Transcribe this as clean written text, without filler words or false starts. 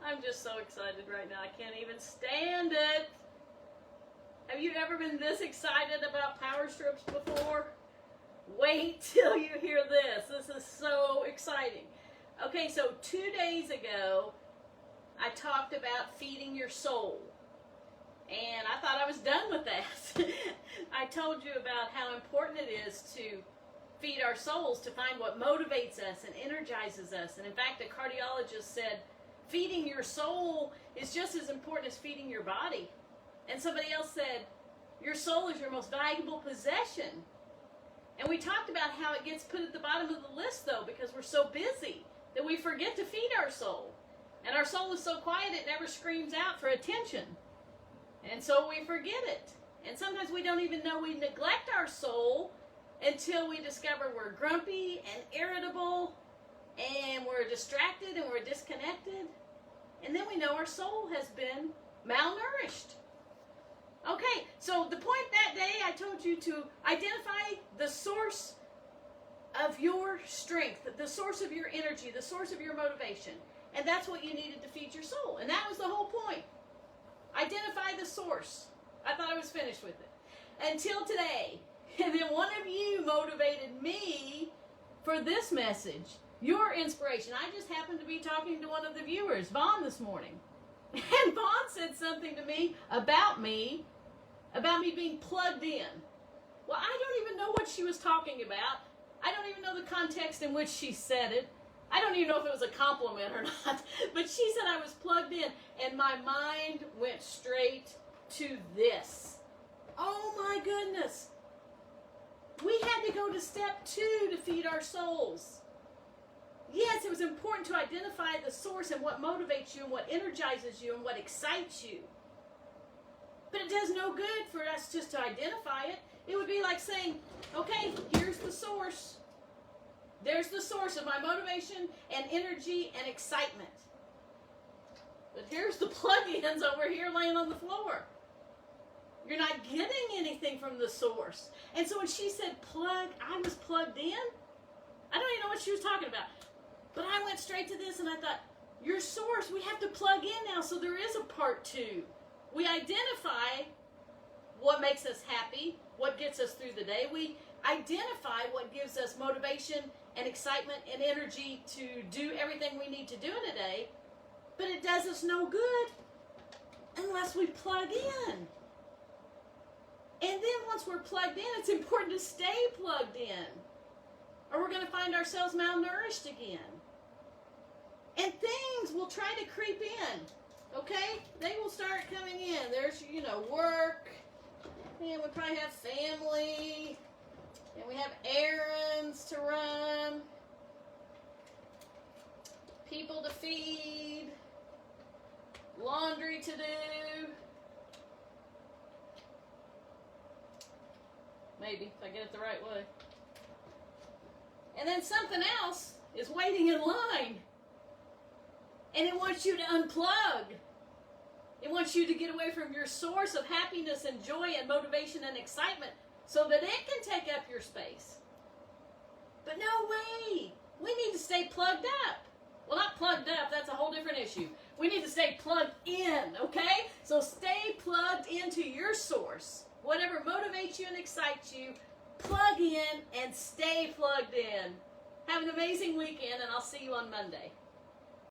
I'm just so excited right now. I can't even stand it. Have you ever been this excited about power strips before? Wait till you hear this. This is so exciting. Okay, so 2 days ago, I talked about feeding your soul. And I thought I was done with that. I told you about how important it is to feed our souls, to find what motivates us and energizes us. And in fact, a cardiologist said, feeding your soul is just as important as feeding your body. And somebody else said, your soul is your most valuable possession. And we talked about how it gets put at the bottom of the list, though, because we're so busy that we forget to feed our soul. And our soul is so quiet, it never screams out for attention. And so we forget it. And sometimes we don't even know we neglect our soul until we discover we're grumpy and irritable, and we're distracted and we're disconnected. And then we know our soul has been malnourished. Okay, so the point that day I told you to identify the source of your strength, the source of your energy, the source of your motivation. And that's what you needed to feed your soul. And that was the whole point. Identify the source. I thought I was finished with it. Until today. And then one of you motivated me for this message. Your inspiration. I just happened to be talking to one of the viewers, Vaughn, this morning. And Vaughn said something to me about me being plugged in. Well, I don't even know what she was talking about. I don't even know the context in which she said it. I don't even know if it was a compliment or not. But she said I was plugged in, and my mind went straight to this. Oh my goodness. We had to go to step 2 to feed our souls. Yes, it was important to identify the source and what motivates you and what energizes you and what excites you. But it does no good for us just to identify it. It would be like saying, okay, here's the source. There's the source of my motivation and energy and excitement. But here's the plug-ins over here laying on the floor. You're not getting anything from the source. And so when she said I was plugged in, I don't even know what she was talking about. But I went straight to this and I thought, your source, we have to plug in now, so there is a part 2. We identify what makes us happy, what gets us through the day. We identify what gives us motivation and excitement and energy to do everything we need to do in a day. But it does us no good unless we plug in. And then once we're plugged in, it's important to stay plugged in, or we're going to find ourselves malnourished again. And things will try to creep in, okay? They will start coming in. There's, work, and we probably have family, and we have errands to run, people to feed, laundry to do. Maybe, if I get it the right way. And then something else is waiting in line. And it wants you to unplug. It wants you to get away from your source of happiness and joy and motivation and excitement so that it can take up your space. But no way. We need to stay plugged up. Well, not plugged up. That's a whole different issue. We need to stay plugged in, okay? So stay plugged into your source. Whatever motivates you and excites you, plug in and stay plugged in. Have an amazing weekend, and I'll see you on Monday.